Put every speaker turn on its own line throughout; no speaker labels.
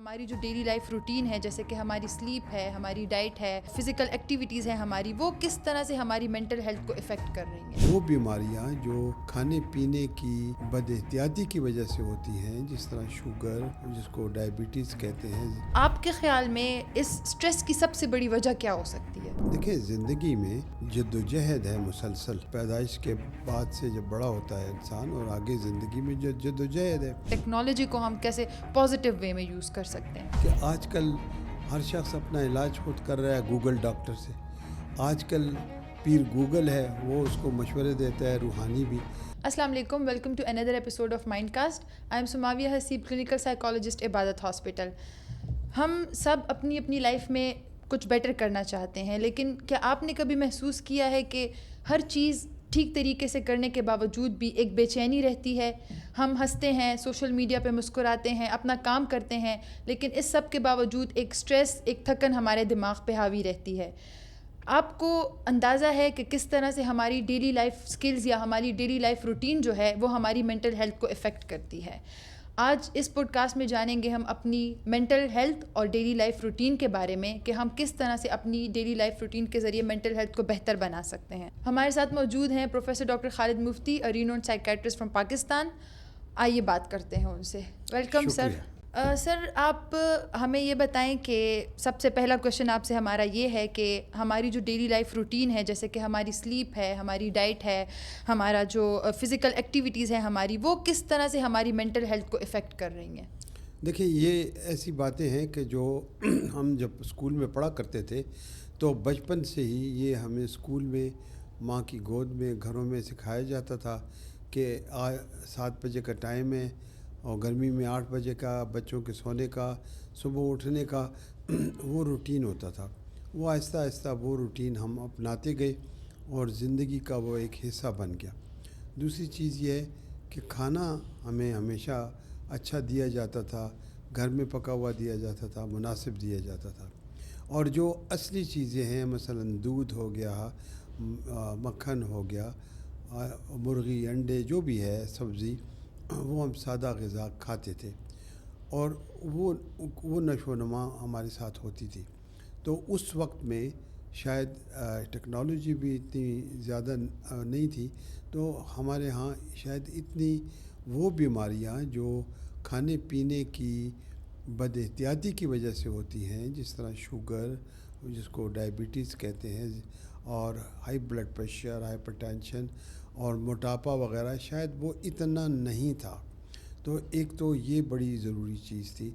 ہماری جو daily life routine ہے، جیسے کہ ہماری سلیپ ہے، ہماری ڈائٹ ہے، فزیکل ایکٹیویٹیز ہیں ہماری، وہ کس طرح سے ہماری مینٹل ہیلتھ کو افیکٹ کر رہی ہیں؟
وہ بیماریاں جو کھانے پینے کی بد احتیاطی کی وجہ سے ہوتی ہیں، جس طرح شوگر، جس کو ڈائبٹیز کہتے ہیں۔
آپ کے خیال میں اس سٹریس کی سب سے بڑی وجہ کیا ہو سکتی ہے؟
دیکھیں، زندگی میں جد و جہد ہے مسلسل، پیدائش کے بعد سے جب بڑا ہوتا ہے انسان اور آگے زندگی میں جو جد و جہد ہے۔
ٹیکنالوجی کو ہم کیسے پازیٹیو وے میں یوز کر سکتے ہیں؟
کہ آج کل ہر شخص اپنا علاج خود کر رہا ہے گوگل ڈاکٹر سے۔ آج کل پیر گوگل ہے، وہ اس کو مشورے دیتا ہے، روحانی بھی۔
السلام علیکم، welcome to another episode of mind cast. I am Samavia Haseeb, clinical psychologist, Ibadat hospital. ہم سب اپنی اپنی لائف میں کچھ بیٹر کرنا چاہتے ہیں، لیکن کیا آپ نے کبھی محسوس کیا ہے کہ ہر چیز ٹھیک طریقے سے کرنے کے باوجود بھی ایک بے چینی رہتی ہے؟ ہم ہنستے ہیں، سوشل میڈیا پہ مسکراتے ہیں، اپنا کام کرتے ہیں، لیکن اس سب کے باوجود ایک سٹریس، ایک تھکن ہمارے دماغ پہ حاوی رہتی ہے۔ آپ کو اندازہ ہے کہ کس طرح سے ہماری ڈیلی لائف سکلز یا ہماری ڈیلی لائف روٹین جو ہے وہ ہماری مینٹل ہیلتھ کو افیکٹ کرتی ہے؟ آج اس پوڈ کاسٹ میں جانیں گے ہم اپنی مینٹل ہیلتھ اور ڈیلی لائف روٹین کے بارے میں کہ ہم کس طرح سے اپنی ڈیلی لائف روٹین کے ذریعے مینٹل ہیلتھ کو بہتر بنا سکتے ہیں۔ ہمارے ساتھ موجود ہیں professor doctor Khalid Mufti, renowned psychiatrist from Pakistan. آئیے بات کرتے ہیں ان سے۔ Welcome sir. سر، آپ ہمیں یہ بتائیں کہ سب سے پہلا کویشچن آپ سے ہمارا یہ ہے کہ ہماری جو ڈیلی لائف روٹین ہے، جیسے کہ ہماری سلیپ ہے، ہماری ڈائٹ ہے، ہمارا جو فزیکل ایکٹیویٹیز ہیں ہماری، وہ کس طرح سے ہماری مینٹل ہیلتھ کو افیکٹ کر رہی ہیں؟
دیکھیں، یہ ایسی باتیں ہیں کہ جو ہم جب اسکول میں پڑھا کرتے تھے تو بچپن سے ہی یہ ہمیں اسکول میں ماں کی گود میں گھروں میں سکھایا جاتا تھا کہ 7 بجے کا ٹائم ہے اور گرمی میں 8 بجے کا بچوں کے سونے کا، صبح اٹھنے کا وہ روٹین ہوتا تھا۔ وہ آہستہ آہستہ وہ روٹین ہم اپناتے گئے اور زندگی کا وہ ایک حصہ بن گیا۔ دوسری چیز یہ ہے کہ کھانا ہمیں ہمیشہ اچھا دیا جاتا تھا، گھر میں پکا ہوا دیا جاتا تھا، مناسب دیا جاتا تھا، اور جو اصلی چیزیں ہیں مثلا دودھ ہو گیا، مکھن ہو گیا، مرغی، انڈے، جو بھی ہے، سبزی، وہ ہم سادہ غذا کھاتے تھے اور وہ نشو و نما ہمارے ساتھ ہوتی تھی۔ تو اس وقت میں شاید ٹیکنالوجی بھی اتنی زیادہ نہیں تھی، تو ہمارے ہاں شاید اتنی وہ بیماریاں جو کھانے پینے کی بد احتیاطی کی وجہ سے ہوتی ہیں، جس طرح شوگر، جس کو ڈائبٹیز کہتے ہیں، اور high blood pressure, hypertension اور موٹاپا وغیرہ، شاید وہ اتنا نہیں تھا۔ تو ایک تو یہ بڑی ضروری چیز تھی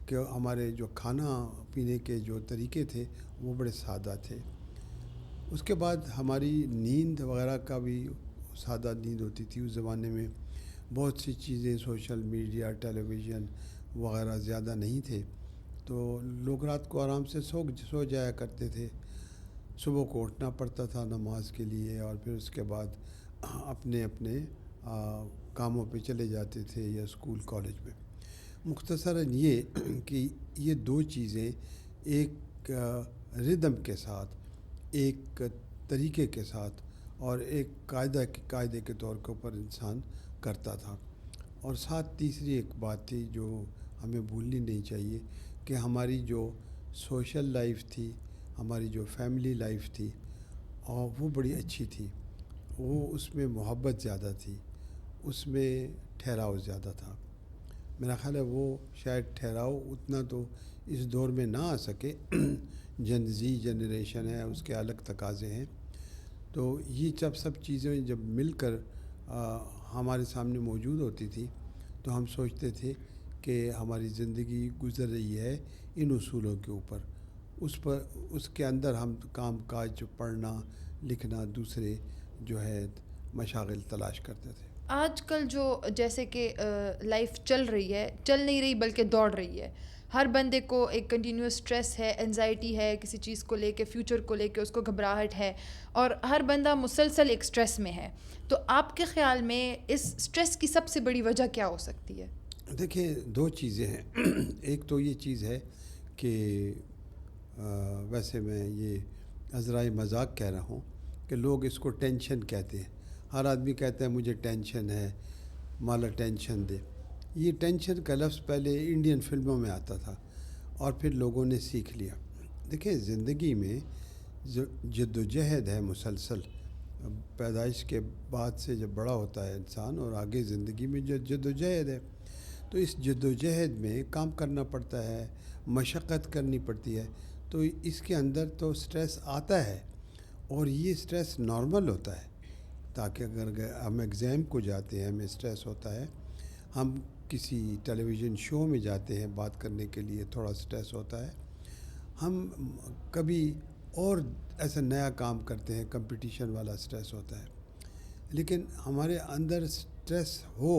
کہ ہمارے جو کھانا پینے کے جو طریقے تھے وہ بڑے سادہ تھے۔ اس کے بعد ہماری نیند وغیرہ کا بھی سادہ نیند ہوتی تھی اس زمانے میں۔ بہت سی چیزیں، سوشل میڈیا، ٹیلی ویژن وغیرہ زیادہ نہیں تھے، تو لوگ رات کو آرام سے سو جایا کرتے تھے۔ صبح کو اٹھنا پڑتا تھا نماز کے لیے، اور پھر اس کے بعد اپنے اپنے کاموں پہ چلے جاتے تھے یا اسکول کالج میں۔ مختصراً یہ کہ یہ دو چیزیں ایک ردم کے ساتھ، ایک طریقے کے ساتھ اور ایک قاعدے کے طور کے اوپر انسان کرتا تھا۔ اور ساتھ تیسری ایک بات تھی جو ہمیں بھولنی نہیں چاہیے کہ ہماری جو سوشل لائف تھی، ہماری جو فیملی لائف تھی، اور وہ بڑی اچھی تھی۔ وہ اس میں محبت زیادہ تھی، اس میں ٹھہراؤ زیادہ تھا۔ میرا خیال ہے وہ شاید ٹھہراؤ اتنا تو اس دور میں نہ آ سکے، جن زی جنریشن ہے، اس کے الگ تقاضے ہیں۔ تو یہ سب چیزیں جب مل کر ہمارے سامنے موجود ہوتی تھی تو ہم سوچتے تھے کہ ہماری زندگی گزر رہی ہے ان اصولوں کے اوپر، اس کے اندر ہم کام کاج، پڑھنا لکھنا، دوسرے جو ہے مشاغل تلاش کرتے تھے۔
آج کل جو جیسے کہ لائف چل رہی ہے، چل نہیں رہی بلکہ دوڑ رہی ہے، ہر بندے کو ایک کنٹینیوس اسٹریس ہے، انزائٹی ہے، کسی چیز کو لے کے، فیوچر کو لے کے اس کو گھبراہٹ ہے، اور ہر بندہ مسلسل ایک اسٹریس میں ہے۔ تو آپ کے خیال میں اس اسٹریس کی سب سے بڑی وجہ کیا ہو سکتی ہے؟
دیکھیں، دو چیزیں ہیں۔ ایک تو یہ چیز ہے کہ ویسے میں یہ عذرائے مذاق کہہ رہا ہوں کہ لوگ اس کو ٹینشن کہتے ہیں۔ ہر آدمی کہتا ہے مجھے ٹینشن ہے، مالا ٹینشن دے۔ یہ ٹینشن کا لفظ پہلے انڈین فلموں میں آتا تھا، اور پھر لوگوں نے سیکھ لیا. دیکھیں زندگی میں جد و جہد ہے مسلسل. پیدائش کے بعد سے جب بڑا ہوتا ہے انسان اور آگے زندگی میں جو جد و جہد ہے، تو اس جد و جہد میں کام کرنا پڑتا ہے، مشقت کرنی پڑتی ہے. تو اس کے اندر تو سٹریس آتا ہے اور یہ سٹریس نارمل ہوتا ہے. تاکہ اگر ہم ایگزام کو جاتے ہیں ہمیں سٹریس ہوتا ہے، ہم کسی ٹیلی ویژن شو میں جاتے ہیں بات کرنے کے لیے تھوڑا سٹریس ہوتا ہے، ہم کبھی اور ایسا نیا کام کرتے ہیں کمپٹیشن والا سٹریس ہوتا ہے. لیکن ہمارے اندر سٹریس ہو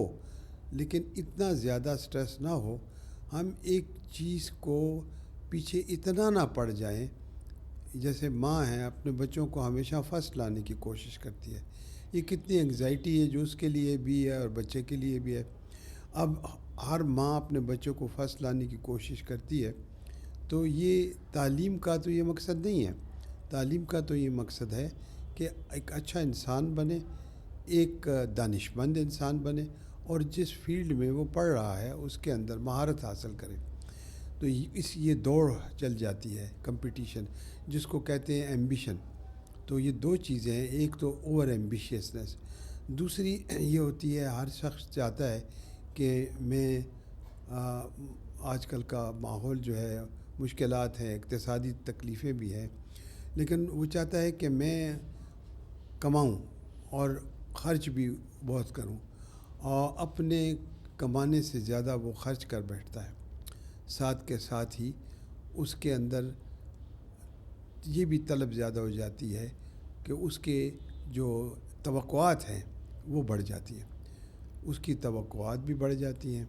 لیکن اتنا زیادہ سٹریس نہ ہو، ہم ایک چیز کو پیچھے اتنا نہ پڑ جائیں. جیسے ماں ہیں اپنے بچوں کو ہمیشہ فرسٹ لانے کی کوشش کرتی ہے. یہ کتنی انگزائٹی ہے جو اس کے لیے بھی ہے اور بچے کے لیے بھی ہے. اب ہر ماں اپنے بچوں کو فرسٹ لانے کی کوشش کرتی ہے. تو یہ تعلیم کا تو یہ مقصد نہیں ہے. تعلیم کا تو یہ مقصد ہے کہ ایک اچھا انسان بنے، ایک دانشمند انسان بنے اور جس فیلڈ میں وہ پڑھ رہا ہے اس کے اندر مہارت حاصل کرے. تو یہ دوڑ چل جاتی ہے، کمپٹیشن جس کو کہتے ہیں ایمبیشن. تو یہ دو چیزیں ہیں، ایک تو اوور ایمبیشیسنس، دوسری یہ ہوتی ہے ہر شخص چاہتا ہے کہ میں آج کل کا ماحول جو ہے مشکلات ہیں، اقتصادی تکلیفیں بھی ہیں، لیکن وہ چاہتا ہے کہ میں کماؤں اور خرچ بھی بہت کروں، اور اپنے کمانے سے زیادہ وہ خرچ کر بیٹھتا ہے. ساتھ کے ساتھ ہی اس کے اندر یہ بھی طلب زیادہ ہو جاتی ہے کہ اس کے جو توقعات ہیں وہ بڑھ جاتی ہیں. اس کی توقعات بھی بڑھ جاتی ہیں.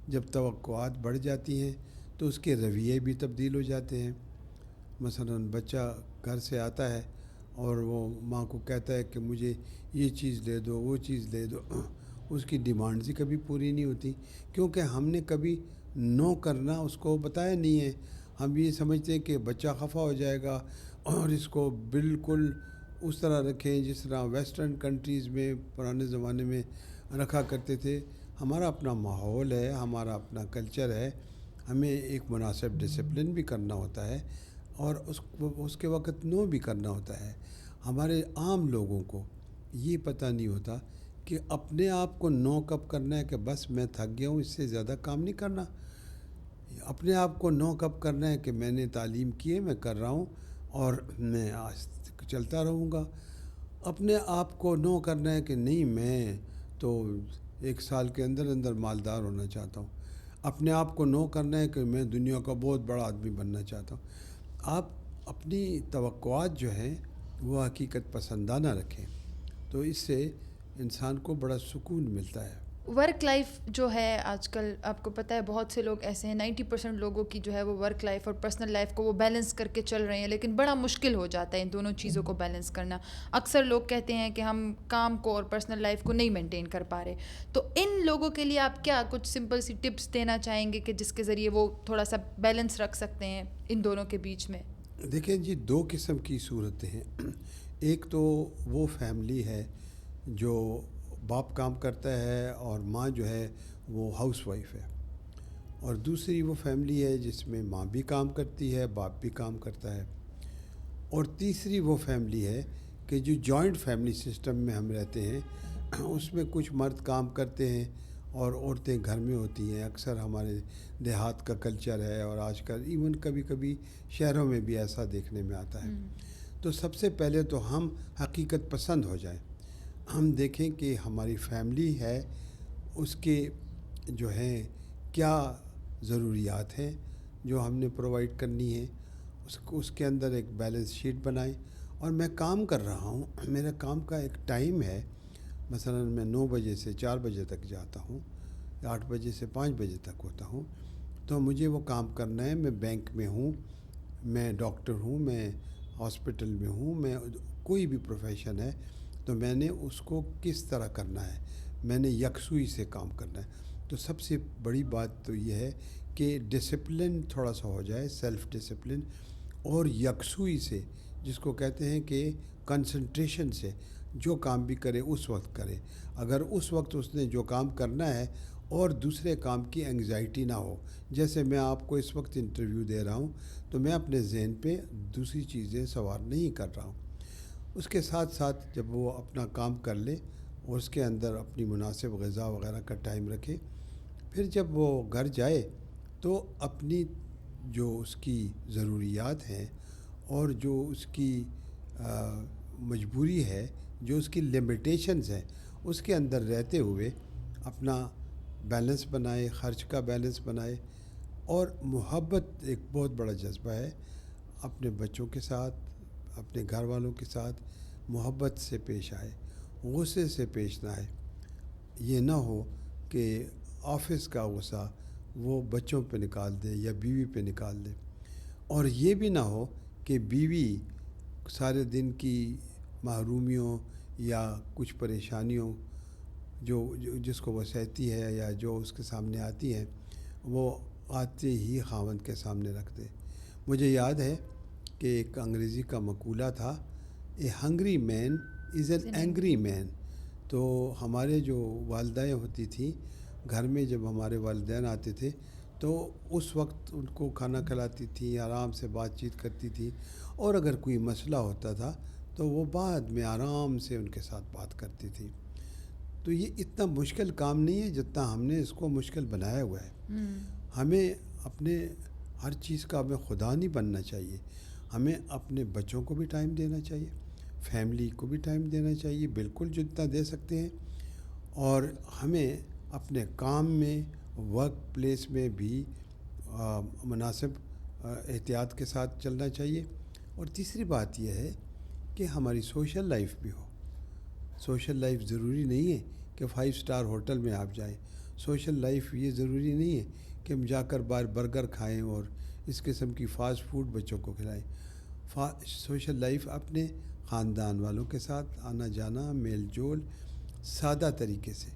جب توقعات بڑھ جاتی ہیں تو اس کے رویے بھی تبدیل ہو جاتے ہیں. مثلاً بچہ گھر سے آتا ہے اور وہ ماں کو کہتا ہے کہ مجھے یہ چیز دے دو، وہ چیز دے دو. اس کی ڈیمانڈز ہی کبھی پوری نہیں ہوتی، کیونکہ ہم نے کبھی نو کرنا اس کو بتایا نہیں ہے. ہم یہ سمجھتے ہیں کہ بچہ خفا ہو جائے گا اور اس کو بالکل اس طرح رکھیں جس طرح ویسٹرن کنٹریز میں پرانے زمانے میں رکھا کرتے تھے. ہمارا اپنا ماحول ہے، ہمارا اپنا کلچر ہے، ہمیں ایک مناسب ڈسپلن بھی کرنا ہوتا ہے اور اس کے وقت نو بھی کرنا ہوتا ہے. ہمارے عام لوگوں کو یہ پتہ نہیں ہوتا کہ اپنے آپ کو نو کب کرنا ہے کہ بس میں تھک گیا ہوں، اس سے زیادہ کام نہیں کرنا. اپنے آپ کو نو کب کرنا ہے کہ میں نے تعلیم کی ہے، میں کر رہا ہوں اور میں آج چلتا رہوں گا. اپنے آپ کو نو کرنا ہے کہ نہیں میں تو 1 سال کے اندر اندر مالدار ہونا چاہتا ہوں. اپنے آپ کو نو کرنا ہے کہ میں دنیا کا بہت بڑا آدمی بننا چاہتا ہوں. آپ اپنی توقعات جو ہیں وہ حقیقت پسندانہ رکھیں، تو اس سے انسان کو بڑا سکون ملتا ہے.
ورک لائف جو ہے آج کل آپ کو پتہ ہے بہت سے لوگ ایسے ہیں، 90% لوگوں کی جو ہے وہ ورک لائف اور پرسنل لائف کو وہ بیلنس کر کے چل رہے ہیں، لیکن بڑا مشکل ہو جاتا ہے ان دونوں چیزوں کو بیلنس کرنا. اکثر لوگ کہتے ہیں کہ ہم کام کو اور پرسنل لائف کو نہیں مینٹین کر پا رہے. تو ان لوگوں کے لیے آپ کیا کچھ سمپل سی ٹپس دینا چاہیں گے کہ جس کے ذریعے وہ تھوڑا سا بیلنس رکھ سکتے ہیں ان دونوں کے بیچ میں؟
دیکھیں جی، 2 قسم کی صورتیں ہیں. ایک تو وہ فیملی ہے جو باپ کام کرتا ہے اور ماں جو ہے وہ ہاؤس وائف ہے، اور دوسری وہ فیملی ہے جس میں ماں بھی کام کرتی ہے، باپ بھی کام کرتا ہے، اور تیسری وہ فیملی ہے کہ جو جوائنٹ فیملی سسٹم میں ہم رہتے ہیں. اس میں کچھ مرد کام کرتے ہیں اور عورتیں گھر میں ہوتی ہیں. اکثر ہمارے دیہات کا کلچر ہے اور آج کل ایون کبھی کبھی شہروں میں بھی ایسا دیکھنے میں آتا ہے. تو سب سے پہلے تو ہم حقیقت پسند ہو جائیں. ہم دیکھیں کہ ہماری فیملی ہے، اس کے جو ہیں کیا ضروریات ہیں جو ہم نے پرووائڈ کرنی ہے. اس کے اندر ایک بیلنس شیٹ بنائیں. اور میں کام کر رہا ہوں، میرا کام کا ایک ٹائم ہے. مثلا میں 9 بجے سے 4 بجے تک جاتا ہوں، 8 بجے سے 5 بجے تک ہوتا ہوں. تو مجھے وہ کام کرنا ہے. میں بینک میں ہوں، میں ڈاکٹر ہوں، میں ہاسپٹل میں ہوں، میں کوئی بھی پروفیشن ہے، تو میں نے اس کو کس طرح کرنا ہے، میں نے یکسوئی سے کام کرنا ہے. تو سب سے بڑی بات تو یہ ہے کہ ڈسپلن تھوڑا سا ہو جائے، سیلف ڈسپلن، اور یکسوئی سے، جس کو کہتے ہیں کہ کنسنٹریشن سے جو کام بھی کرے اس وقت کرے. اگر اس وقت اس نے جو کام کرنا ہے اور دوسرے کام کی انگزائٹی نہ ہو. جیسے میں آپ کو اس وقت انٹرویو دے رہا ہوں تو میں اپنے ذہن پہ دوسری چیزیں سوار نہیں کر رہا ہوں. اس کے ساتھ ساتھ جب وہ اپنا کام کر لے اور اس کے اندر اپنی مناسب غذا وغیرہ کا ٹائم رکھے, پھر جب وہ گھر جائے تو اپنی جو اس کی ضروریات ہیں اور جو اس کی مجبوری ہے, جو اس کی لمیٹیشنز ہیں, اس کے اندر رہتے ہوئے اپنا بیلنس بنائے, خرچ کا بیلنس بنائے. اور محبت ایک بہت بڑا جذبہ ہے. اپنے بچوں کے ساتھ, اپنے گھر والوں کے ساتھ محبت سے پیش آئے, غصے سے پیش نہ آئے. یہ نہ ہو کہ آفس کا غصہ وہ بچوں پہ نکال دے یا بیوی پہ نکال دے. اور یہ بھی نہ ہو کہ بیوی سارے دن کی محرومیوں یا کچھ پریشانیوں جس کو وہ سہتی ہے یا جو اس کے سامنے آتی ہیں, وہ آتے ہی خاوند کے سامنے رکھ دے. مجھے یاد ہے کہ ایک انگریزی کا مقولہ تھا, a hungry man is an angry man. تو ہمارے جو والدائیں ہوتی تھیں گھر میں, جب ہمارے والدین آتے تھے تو اس وقت ان کو کھانا کھلاتی تھی, آرام سے بات چیت کرتی تھی, اور اگر کوئی مسئلہ ہوتا تھا تو وہ بعد میں آرام سے ان کے ساتھ بات کرتی تھی. تو یہ اتنا مشکل کام نہیں ہے جتنا ہم نے اس کو مشکل بنایا ہوا ہے. ہمیں اپنے ہر چیز کا ہمیں خدا نہیں بننا چاہیے. ہمیں اپنے بچوں کو بھی ٹائم دینا چاہیے, فیملی کو بھی ٹائم دینا چاہیے, بالکل جتنا دے سکتے ہیں. اور ہمیں اپنے کام میں, ورک پلیس میں بھی مناسب احتیاط کے ساتھ چلنا چاہیے. اور تیسری بات یہ ہے کہ ہماری سوشل لائف بھی ہو. سوشل لائف ضروری نہیں ہے کہ 5 اسٹار ہوٹل میں آپ جائیں. سوشل لائف یہ ضروری نہیں ہے کہ ہم جا کر باہر برگر کھائیں اور اس قسم کی فاسٹ فوڈ بچوں کو کھلائیں. سوشل لائف اپنے خاندان والوں کے ساتھ آنا جانا, میل جول, سادہ طریقے سے.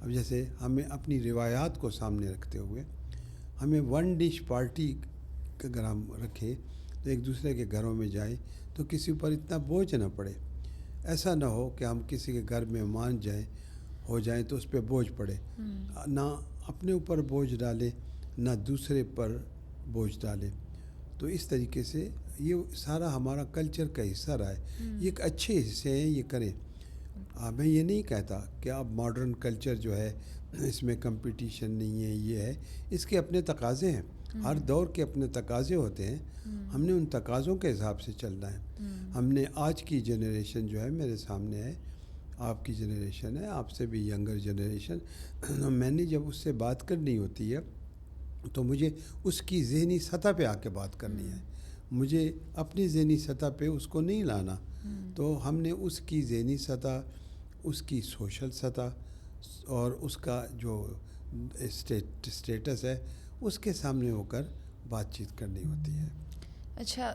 اب جیسے ہمیں اپنی روایات کو سامنے رکھتے ہوئے ہمیں 1 ڈش پارٹی اگر ہم رکھیں تو ایک دوسرے کے گھروں میں جائیں تو کسی پر اتنا بوجھ نہ پڑے. ایسا نہ ہو کہ ہم کسی کے گھر مہمان ہو جائیں تو اس پہ بوجھ پڑے. نہ اپنے اوپر بوجھ ڈالے, نہ دوسرے پر بوجھ ڈالے. تو اس طریقے سے یہ سارا ہمارا کلچر کا حصہ رہا ہے. یہ ایک اچھے حصے ہیں, یہ کریں. میں یہ نہیں کہتا کہ اب ماڈرن کلچر جو ہے اس میں کمپٹیشن نہیں ہے, یہ ہے, اس کے اپنے تقاضے ہیں. ہر دور کے اپنے تقاضے ہوتے ہیں. ہم نے ان تقاضوں کے حساب سے چلنا ہے. ہم نے آج کی جنریشن جو ہے میرے سامنے ہے, آپ کی جنریشن ہے, آپ سے بھی ینگر جنریشن, میں نے جب اس سے بات کرنی ہوتی ہے تو مجھے اس کی ذہنی سطح پہ آ کے بات کرنی ہے. مجھے اپنی ذہنی سطح پہ اس کو نہیں لانا. تو ہم نے اس کی ذہنی سطح, اس کی سوشل سطح اور اس کا جو اسٹیٹس ہے اس کے سامنے ہو کر بات چیت کرنی ہوتی ہے.
اچھا,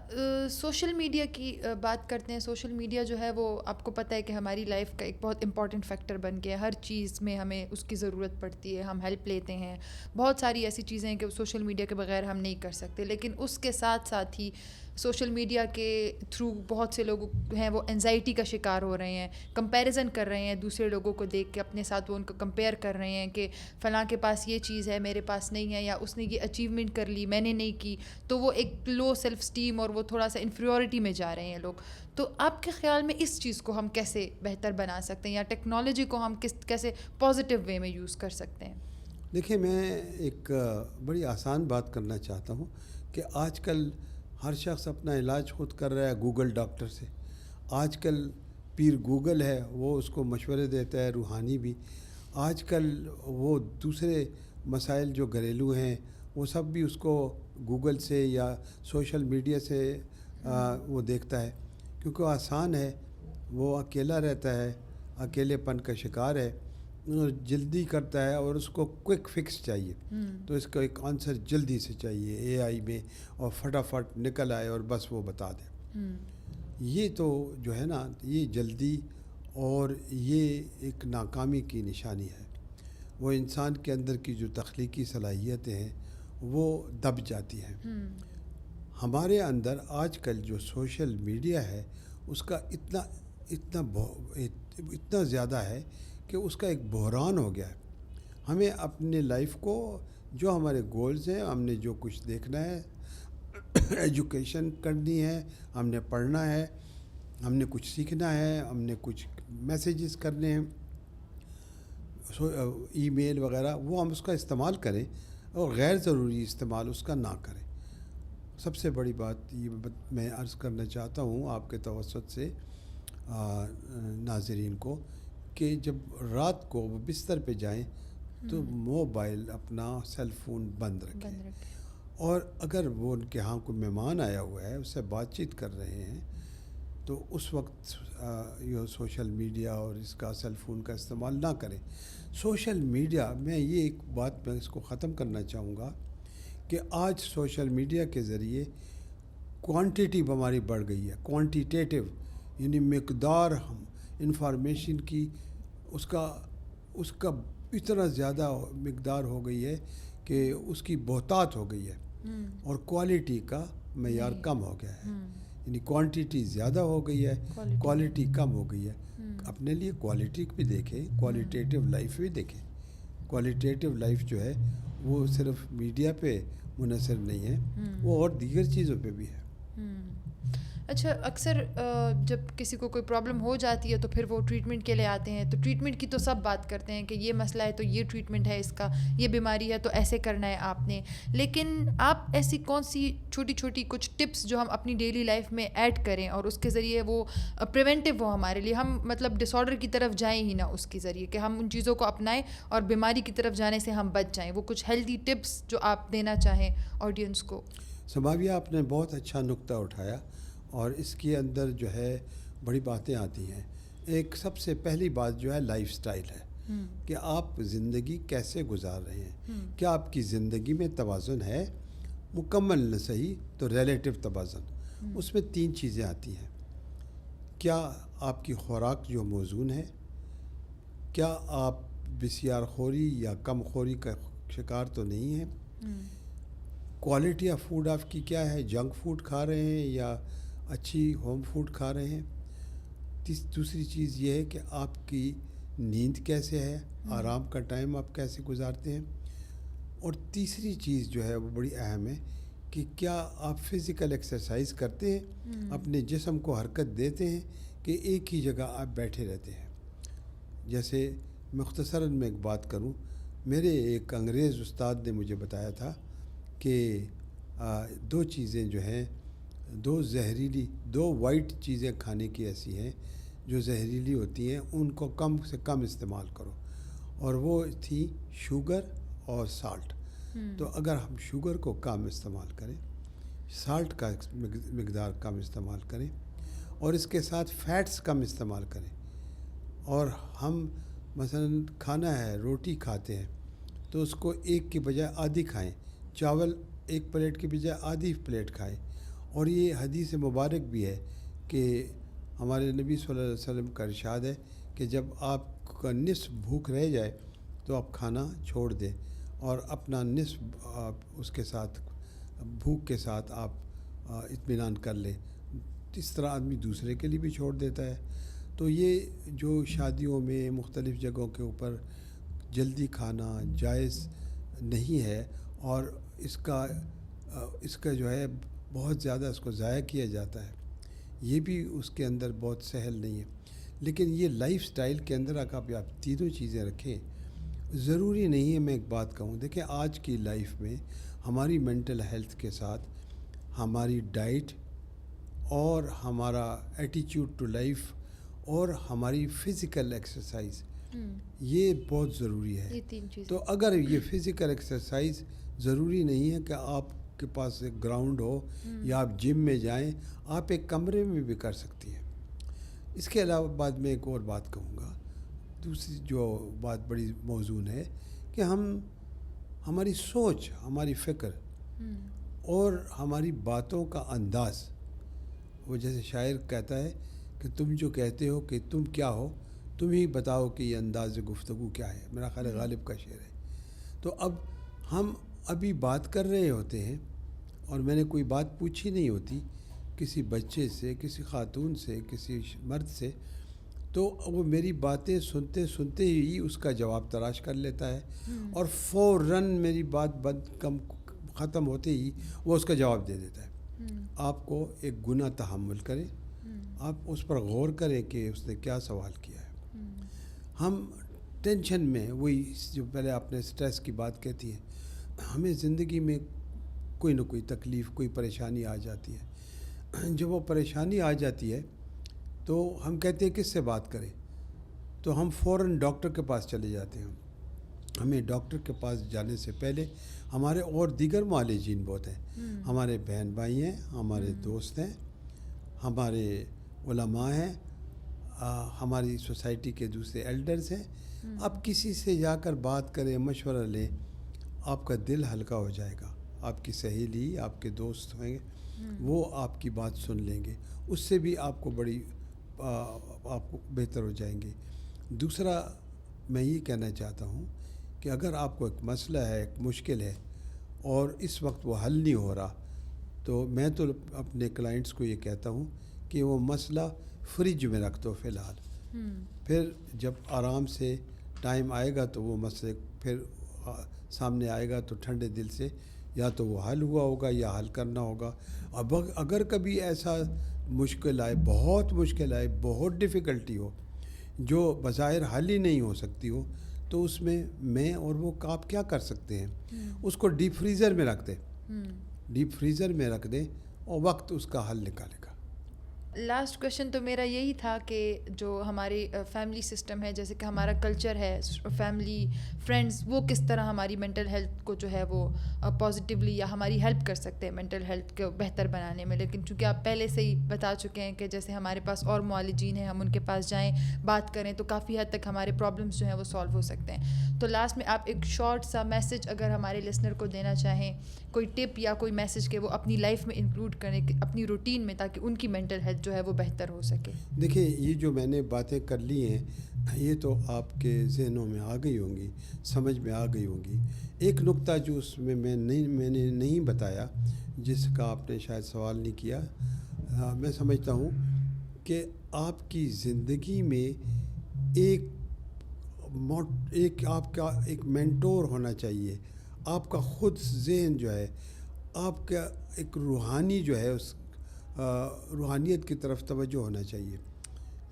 سوشل میڈیا کی بات کرتے ہیں. سوشل میڈیا جو ہے وہ آپ کو پتہ ہے کہ ہماری لائف کا ایک بہت امپورٹنٹ فیکٹر بن گیا ہے. ہر چیز میں ہمیں اس کی ضرورت پڑتی ہے, ہم ہیلپ لیتے ہیں. بہت ساری ایسی چیزیں ہیں کہ سوشل میڈیا کے بغیر ہم نہیں کر سکتے. لیکن اس کے ساتھ ساتھ ہی سوشل میڈیا کے تھرو بہت سے لوگ ہیں وہ انزائٹی کا شکار ہو رہے ہیں, کمپیریزن کر رہے ہیں دوسرے لوگوں کو دیکھ کے, اپنے ساتھ وہ ان کو کمپیئر کر رہے ہیں کہ فلاں کے پاس یہ چیز ہے میرے پاس نہیں ہے, یا اس نے یہ اچیومنٹ کر لی میں نے نہیں کی. تو وہ ایک لو سیلف اسٹیم اور وہ تھوڑا سا انفیریورٹی میں جا رہے ہیں لوگ. تو آپ کے خیال میں اس چیز کو ہم کیسے بہتر بنا سکتے ہیں, یا ٹیکنالوجی کو ہم کیسے پازیٹیو وے میں یوز کر سکتے ہیں؟
دیکھیں, میں ایک بڑی آسان بات کرنا چاہتا ہوں کہ آج کل ہر شخص اپنا علاج خود کر رہا ہے گوگل ڈاکٹر سے. آج کل پیر گوگل ہے, وہ اس کو مشورے دیتا ہے, روحانی بھی. آج کل وہ دوسرے مسائل جو گھریلو ہیں وہ سب بھی اس کو گوگل سے یا سوشل میڈیا سے وہ دیکھتا ہے, کیونکہ آسان ہے. وہ اکیلا رہتا ہے, اکیلے پن کا شکار ہے, جلدی کرتا ہے اور اس کو کوئک فکس چاہیے. تو اس کا ایک آنسر جلدی سے چاہیے اے آئی میں, اور فٹافٹ نکل آئے اور بس وہ بتا دے. یہ تو جو ہے نا, یہ جلدی اور یہ ایک ناکامی کی نشانی ہے. وہ انسان کے اندر کی جو تخلیقی صلاحیتیں ہیں وہ دب جاتی ہیں. ہمارے اندر آج کل جو سوشل میڈیا ہے اس کا اتنا زیادہ ہے کہ اس کا ایک بحران ہو گیا ہے. ہمیں اپنے لائف کو جو ہمارے گولز ہیں, ہم نے جو کچھ دیکھنا ہے, ایجوکیشن کرنی ہے, ہم نے پڑھنا ہے, ہم نے کچھ سیکھنا ہے, ہم نے کچھ میسیجز کرنے ہیں, ای میل وغیرہ, وہ ہم اس کا استعمال کریں اور غیر ضروری استعمال اس کا نہ کریں. سب سے بڑی بات یہ میں عرض کرنا چاہتا ہوں آپ کے توسط سے ناظرین کو, کہ جب رات کو وہ بستر پہ جائیں تو موبائل اپنا سیل فون بند رکھیں, اور اگر وہ ان کے ہاں کوئی مہمان آیا ہوا ہے, اس سے بات چیت کر رہے ہیں, تو اس وقت یہ سوشل میڈیا اور اس کا سیل فون کا استعمال نہ کریں. سوشل میڈیا میں یہ ایک بات میں اس کو ختم کرنا چاہوں گا کہ آج سوشل میڈیا کے ذریعے کوانٹیٹی ہماری بڑھ گئی ہے, کوانٹیٹیو یعنی مقدار انفارمیشن کی اس کا اتنا زیادہ مقدار ہو گئی ہے کہ اس کی بہتات ہو گئی ہے, اور کوالٹی کا معیار کم ہو گیا ہے. یعنی کوانٹیٹی زیادہ ہو گئی ہے, کوالٹی کم ہو گئی ہے. اپنے لیے کوالٹی بھی دیکھیں, کوالٹیٹیو لائف بھی دیکھیں. کوالٹیٹیو لائف جو ہے وہ صرف میڈیا پہ منحصر نہیں ہے, وہ اور دیگر چیزوں پہ بھی ہے.
اچھا, اکثر جب کسی کو کوئی پرابلم ہو جاتی ہے تو پھر وہ ٹریٹمنٹ کے لیے آتے ہیں, تو ٹریٹمنٹ کی تو سب بات کرتے ہیں کہ یہ مسئلہ ہے تو یہ ٹریٹمنٹ ہے اس کا, یہ بیماری ہے تو ایسے کرنا ہے آپ نے. لیکن آپ ایسی کون سی چھوٹی چھوٹی کچھ ٹپس جو ہم اپنی ڈیلی لائف میں ایڈ کریں اور اس کے ذریعے وہ پریونٹیو ہو ہمارے لیے, ہم مطلب ڈس آرڈر کی طرف جائیں ہی نہ اس کے ذریعے, کہ ہم ان چیزوں کو اپنائیں اور بیماری کی طرف جانے سے ہم بچ جائیں. وہ کچھ ہیلدی ٹپس جو آپ دینا چاہیں آڈینس کو.
سماویہ, آپ نے بہت اچھا نقطہ اٹھایا, اور اس کے اندر جو ہے بڑی باتیں آتی ہیں. ایک سب سے پہلی بات جو ہے لائف سٹائل ہے, کہ آپ زندگی کیسے گزار رہے ہیں. کیا آپ کی زندگی میں توازن ہے؟ مکمل نہ صحیح تو ریلیٹیو توازن. اس میں 3 چیزیں آتی ہیں. کیا آپ کی خوراک جو موزون ہے؟ کیا آپ بسیار خوری یا کم خوری کا شکار تو نہیں ہیں؟ کوالٹی آف فوڈ آپ کی کیا ہے؟ جنک فوڈ کھا رہے ہیں یا اچھی ہوم فوڈ کھا رہے ہیں؟ دوسری چیز یہ ہے کہ آپ کی نیند کیسے ہے, آرام کا ٹائم آپ کیسے گزارتے ہیں. اور تیسری چیز جو ہے وہ بڑی اہم ہے کہ کیا آپ فزیکل ایکسرسائز کرتے ہیں, اپنے جسم کو حرکت دیتے ہیں, کہ ایک ہی جگہ آپ بیٹھے رہتے ہیں. جیسے مختصراً میں ایک بات کروں, میرے ایک انگریز استاد نے مجھے بتایا تھا کہ 2 چیزیں جو ہیں, 2 وائٹ چیزیں کھانے کی ایسی ہیں جو زہریلی ہوتی ہیں, ان کو کم سے کم استعمال کرو, اور وہ تھی شوگر اور سالٹ. تو اگر ہم شوگر کو کم استعمال کریں, سالٹ کا مقدار کم استعمال کریں, اور اس کے ساتھ فیٹس کم استعمال کریں, اور ہم مثلاً کھانا ہے, روٹی کھاتے ہیں تو اس کو 1 کی بجائے آدھی کھائیں, چاول 1 پلیٹ کی بجائے آدھی پلیٹ کھائیں. اور یہ حدیث مبارک بھی ہے کہ ہمارے نبی صلی اللہ علیہ وسلم کا ارشاد ہے کہ جب آپ کا نصف بھوک رہ جائے تو آپ کھانا چھوڑ دیں, اور اپنا نصف اس کے ساتھ بھوک کے ساتھ آپ اطمینان کر لیں. اس طرح آدمی دوسرے کے لیے بھی چھوڑ دیتا ہے. تو یہ جو شادیوں میں مختلف جگہوں کے اوپر جلدی کھانا جائز نہیں ہے, اور اس کا جو ہے بہت زیادہ اس کو ضائع کیا جاتا ہے, یہ بھی اس کے اندر بہت سہل نہیں ہے. لیکن یہ لائف سٹائل کے اندر اگر آپ تینوں چیزیں رکھیں, ضروری نہیں ہے. میں ایک بات کہوں, دیکھیں آج کی لائف میں ہماری مینٹل ہیلتھ کے ساتھ ہماری ڈائٹ اور ہمارا ایٹیچیوڈ ٹو لائف اور ہماری فزیکل ایکسرسائز یہ بہت ضروری ہے. تو اگر یہ فزیکل ایکسرسائز ضروری نہیں ہے کہ آپ کے پاس ایک گراؤنڈ ہو یا آپ جم میں جائیں, آپ ایک کمرے میں بھی کر سکتی ہیں. اس کے علاوہ بعد میں ایک اور بات کہوں گا, دوسری جو بات بڑی موزون ہے کہ ہماری سوچ, ہماری فکر اور ہماری باتوں کا انداز, وہ جیسے شاعر کہتا ہے کہ تم جو کہتے ہو کہ تم کیا ہو, تم ہی بتاؤ کہ یہ انداز گفتگو کیا ہے. میرا خیال غالب کا شعر ہے. تو اب ہم ابھی بات کر رہے ہوتے ہیں اور میں نے کوئی بات پوچھی نہیں ہوتی کسی بچے سے, کسی خاتون سے, کسی مرد سے, تو وہ میری باتیں سنتے سنتے ہی اس کا جواب تلاش کر لیتا ہے اور فوراً میری بات ختم ہوتے ہی وہ اس کا جواب دے دیتا ہے. آپ کو ایک گناہ تحمل کریں, آپ اس پر غور کریں کہ اس نے کیا سوال کیا ہے. ہم ٹینشن میں, وہی جو پہلے آپ نے سٹریس کی بات کہتی ہے, ہمیں زندگی میں کوئی نہ کوئی تکلیف, کوئی پریشانی آ جاتی ہے. جب وہ پریشانی آ جاتی ہے تو ہم کہتے ہیں کس سے بات کریں, تو ہم فوراً ڈاکٹر کے پاس چلے جاتے ہیں. ہمیں ڈاکٹر کے پاس جانے سے پہلے ہمارے اور دیگر معالجین بہت ہیں, ہمارے بہن بھائی ہیں, ہمارے دوست ہیں, ہمارے علماء ہیں, ہماری سوسائٹی کے دوسرے ایلڈرز ہیں. آپ کسی سے جا کر بات کریں, مشورہ لیں, آپ کا دل ہلکا ہو جائے گا. آپ کی سہیلی, آپ کے دوست ہیں, وہ آپ کی بات سن لیں گے, اس سے بھی آپ کو آپ کو بہتر ہو جائیں گے. دوسرا میں یہ کہنا چاہتا ہوں کہ اگر آپ کو ایک مسئلہ ہے, ایک مشکل ہے اور اس وقت وہ حل نہیں ہو رہا, تو میں تو اپنے کلائنٹس کو یہ کہتا ہوں کہ وہ مسئلہ فریج میں رکھ دو فی الحال. پھر جب آرام سے ٹائم آئے گا تو وہ مسئلے پھر سامنے آئے گا تو ٹھنڈے دل سے یا تو وہ حل ہوا ہوگا یا حل کرنا ہوگا. اب اگر کبھی ایسا مشکل آئے, بہت مشکل آئے, بہت ڈیفیکلٹی ہو جو بظاہر حل ہی نہیں ہو سکتی ہو, تو اس میں اور وہ آپ کیا کر سکتے ہیں, اس کو ڈیپ فریزر میں رکھ دیں. ڈیپ فریزر میں رکھ دیں اور وقت اس کا حل نکالے گا.
لاسٹ کویشچن تو میرا یہی تھا کہ جو ہماری فیملی سسٹم ہے, جیسے کہ ہمارا کلچر ہے, فیملی فرینڈز, وہ کس طرح ہماری مینٹل ہیلتھ کو جو ہے وہ پازیٹیولی یا ہماری ہیلپ کر سکتے ہیں مینٹل ہیلتھ کو بہتر بنانے میں. لیکن چونکہ آپ پہلے سے ہی بتا چکے ہیں کہ جیسے ہمارے پاس اور معالجین ہیں, ہم ان کے پاس جائیں, بات کریں, تو کافی حد تک ہمارے پرابلمس جو ہیں وہ سالو ہو سکتے ہیں. تو لاسٹ میں آپ ایک شارٹ سا میسج اگر ہمارے لسنر کو دینا چاہیں, کوئی ٹپ یا کوئی میسج کہ وہ اپنی لائف میں انکلوڈ کریں اپنی روٹین میں, تاکہ ان کی مینٹل ہیلتھ جو ہے وہ بہتر ہو سکے.
دیکھیں, یہ جو میں نے باتیں کر لی ہیں, یہ تو آپ کے ذہنوں میں آ گئی ہوں گی, سمجھ میں آ گئی ہوں گی. ایک نقطہ جو اس میں میں نے نہیں بتایا, جس کا آپ نے شاید سوال نہیں کیا, میں سمجھتا ہوں کہ آپ کی زندگی میں آپ کا ایک مینٹور ہونا چاہیے. آپ کا خود ذہن جو ہے, آپ کا ایک روحانی جو ہے, اس روحانیت کی طرف توجہ ہونا چاہیے,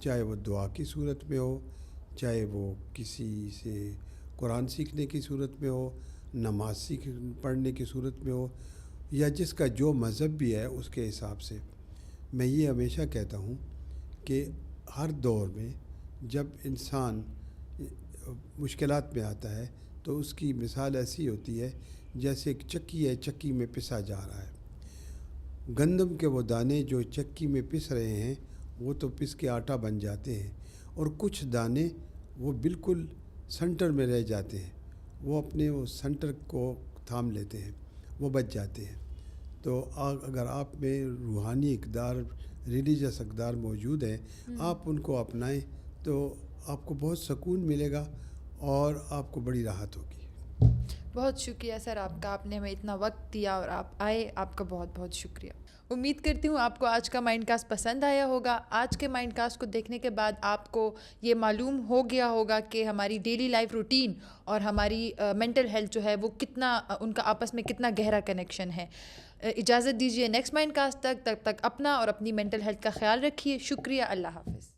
چاہے وہ دعا کی صورت میں ہو, چاہے وہ کسی سے قرآن سیکھنے کی صورت میں ہو, نماز پڑھنے کی صورت میں ہو, یا جس کا جو مذہب بھی ہے اس کے حساب سے. میں یہ ہمیشہ کہتا ہوں کہ ہر دور میں جب انسان مشکلات میں آتا ہے تو اس کی مثال ایسی ہوتی ہے جیسے ایک چکی ہے, چکی میں پسا جا رہا ہے. گندم کے وہ دانے جو چکی میں پس رہے ہیں وہ تو پس کے آٹا بن جاتے ہیں, اور کچھ دانے وہ بالکل سنٹر میں رہ جاتے ہیں, وہ اپنے وہ سنٹر کو تھام لیتے ہیں, وہ بچ جاتے ہیں. تو اگر آپ میں روحانی اقدار, ریلیجس اقدار موجود ہیں, آپ ان کو اپنائیں تو آپ کو بہت سکون ملے گا اور آپ کو بڑی راحت ہوگی.
بہت شکریہ سر آپ کا, آپ نے ہمیں اتنا وقت دیا اور آپ آئے, آپ کا بہت بہت شکریہ. امید کرتی ہوں آپ کو آج کا مائنڈ کاسٹ پسند آیا ہوگا. آج کے مائنڈ کاسٹ کو دیکھنے کے بعد آپ کو یہ معلوم ہو گیا ہوگا کہ ہماری ڈیلی لائف روٹین اور ہماری مینٹل ہیلتھ جو ہے وہ کتنا, ان کا آپس میں کتنا گہرا کنیکشن ہے. اجازت دیجیے نیکسٹ مائنڈ کاسٹ تک, تب تک اپنا اور اپنی مینٹل ہیلتھ کا خیال رکھیے. شکریہ, اللہ حافظ.